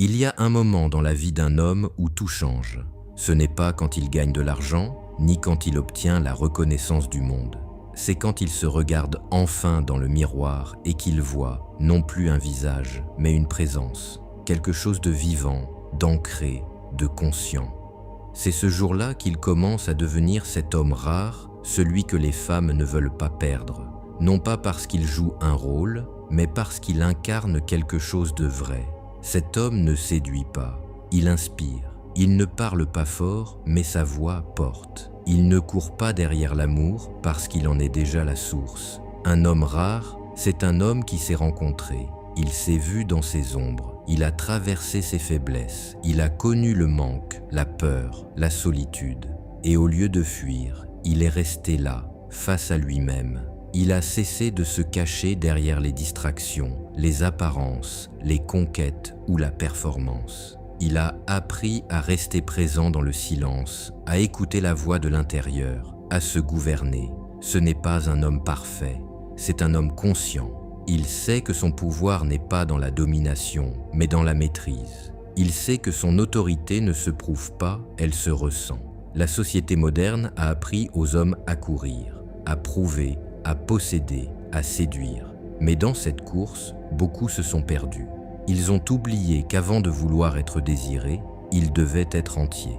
Il y a un moment dans la vie d'un homme où tout change. Ce n'est pas quand il gagne de l'argent, ni quand il obtient la reconnaissance du monde. C'est quand il se regarde enfin dans le miroir et qu'il voit non plus un visage, mais une présence, quelque chose de vivant, d'ancré, de conscient. C'est ce jour-là qu'il commence à devenir cet homme rare, celui que les femmes ne veulent pas perdre, non pas parce qu'il joue un rôle, mais parce qu'il incarne quelque chose de vrai. Cet homme ne séduit pas, il inspire. Il ne parle pas fort, mais sa voix porte. Il ne court pas derrière l'amour parce qu'il en est déjà la source. Un homme rare, c'est un homme qui s'est rencontré. Il s'est vu dans ses ombres, il a traversé ses faiblesses, il a connu le manque, la peur, la solitude. Et au lieu de fuir, il est resté là, face à lui-même. Il a cessé de se cacher derrière les distractions, les apparences, les conquêtes ou la performance. Il a appris à rester présent dans le silence, à écouter la voix de l'intérieur, à se gouverner. Ce n'est pas un homme parfait, c'est un homme conscient. Il sait que son pouvoir n'est pas dans la domination, mais dans la maîtrise. Il sait que son autorité ne se prouve pas, elle se ressent. La société moderne a appris aux hommes à courir, à prouver, à posséder, à séduire. Mais dans cette course, beaucoup se sont perdus. Ils ont oublié qu'avant de vouloir être désirés, ils devaient être entiers.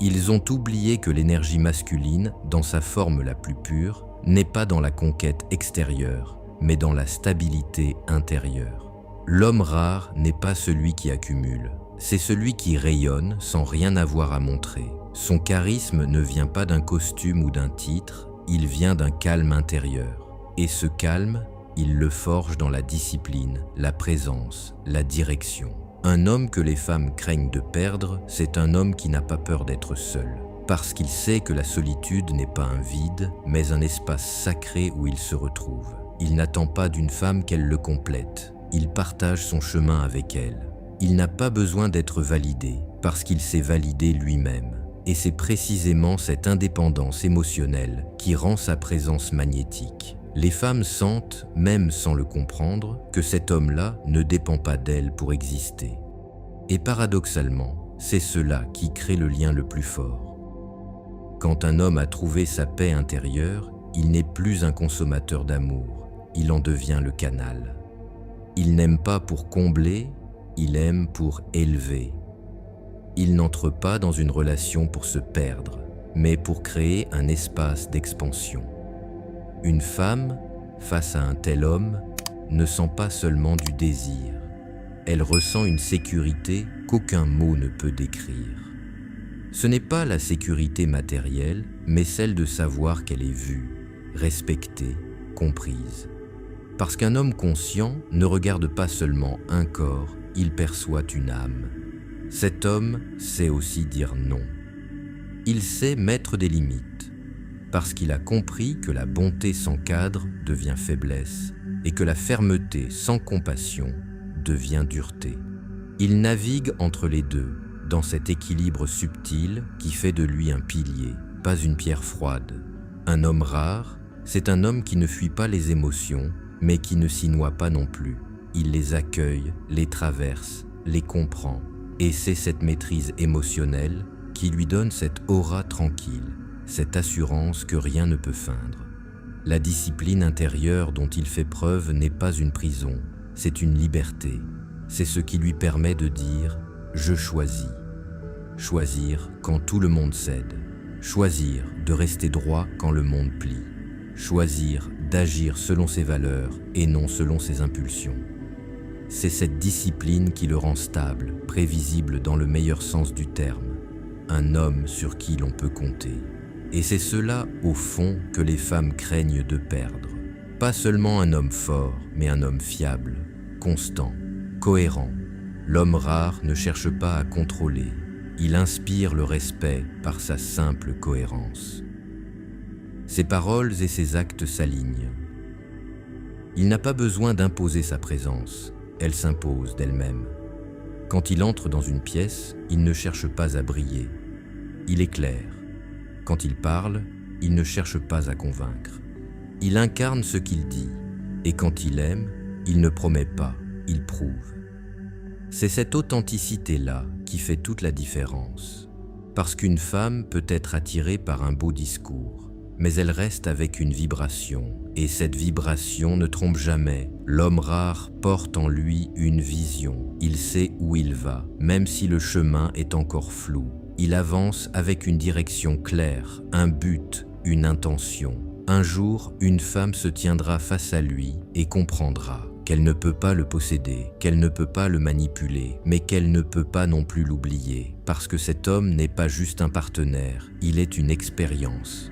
Ils ont oublié que l'énergie masculine, dans sa forme la plus pure, n'est pas dans la conquête extérieure, mais dans la stabilité intérieure. L'homme rare n'est pas celui qui accumule, c'est celui qui rayonne sans rien avoir à montrer. Son charisme ne vient pas d'un costume ou d'un titre, il vient d'un calme intérieur. Et ce calme, il le forge dans la discipline, la présence, la direction. Un homme que les femmes craignent de perdre, c'est un homme qui n'a pas peur d'être seul. Parce qu'il sait que la solitude n'est pas un vide, mais un espace sacré où il se retrouve. Il n'attend pas d'une femme qu'elle le complète. Il partage son chemin avec elle. Il n'a pas besoin d'être validé, parce qu'il s'est validé lui-même. Et c'est précisément cette indépendance émotionnelle qui rend sa présence magnétique. Les femmes sentent, même sans le comprendre, que cet homme-là ne dépend pas d'elles pour exister. Et paradoxalement, c'est cela qui crée le lien le plus fort. Quand un homme a trouvé sa paix intérieure, il n'est plus un consommateur d'amour, il en devient le canal. Il n'aime pas pour combler, il aime pour élever. Il n'entre pas dans une relation pour se perdre, mais pour créer un espace d'expansion. Une femme, face à un tel homme, ne sent pas seulement du désir. Elle ressent une sécurité qu'aucun mot ne peut décrire. Ce n'est pas la sécurité matérielle, mais celle de savoir qu'elle est vue, respectée, comprise. Parce qu'un homme conscient ne regarde pas seulement un corps, il perçoit une âme. Cet homme sait aussi dire non. Il sait mettre des limites, parce qu'il a compris que la bonté sans cadre devient faiblesse et que la fermeté sans compassion devient dureté. Il navigue entre les deux, dans cet équilibre subtil qui fait de lui un pilier, pas une pierre froide. Un homme rare, c'est un homme qui ne fuit pas les émotions, mais qui ne s'y noie pas non plus. Il les accueille, les traverse, les comprend. Et c'est cette maîtrise émotionnelle qui lui donne cette aura tranquille, cette assurance que rien ne peut feindre. La discipline intérieure dont il fait preuve n'est pas une prison, c'est une liberté. C'est ce qui lui permet de dire « je choisis ». Choisir quand tout le monde cède. Choisir de rester droit quand le monde plie. Choisir d'agir selon ses valeurs et non selon ses impulsions. C'est cette discipline qui le rend stable, prévisible dans le meilleur sens du terme. Un homme sur qui l'on peut compter. Et c'est cela, au fond, que les femmes craignent de perdre. Pas seulement un homme fort, mais un homme fiable, constant, cohérent. L'homme rare ne cherche pas à contrôler. Il inspire le respect par sa simple cohérence. Ses paroles et ses actes s'alignent. Il n'a pas besoin d'imposer sa présence. Elle s'impose d'elle-même. Quand il entre dans une pièce, il ne cherche pas à briller. Il éclaire. Quand il parle, il ne cherche pas à convaincre. Il incarne ce qu'il dit. Et quand il aime, il ne promet pas, il prouve. C'est cette authenticité-là qui fait toute la différence. Parce qu'une femme peut être attirée par un beau discours, mais elle reste avec une vibration, et cette vibration ne trompe jamais. L'homme rare porte en lui une vision, il sait où il va, même si le chemin est encore flou. Il avance avec une direction claire, un but, une intention. Un jour, une femme se tiendra face à lui et comprendra qu'elle ne peut pas le posséder, qu'elle ne peut pas le manipuler, mais qu'elle ne peut pas non plus l'oublier, parce que cet homme n'est pas juste un partenaire, il est une expérience.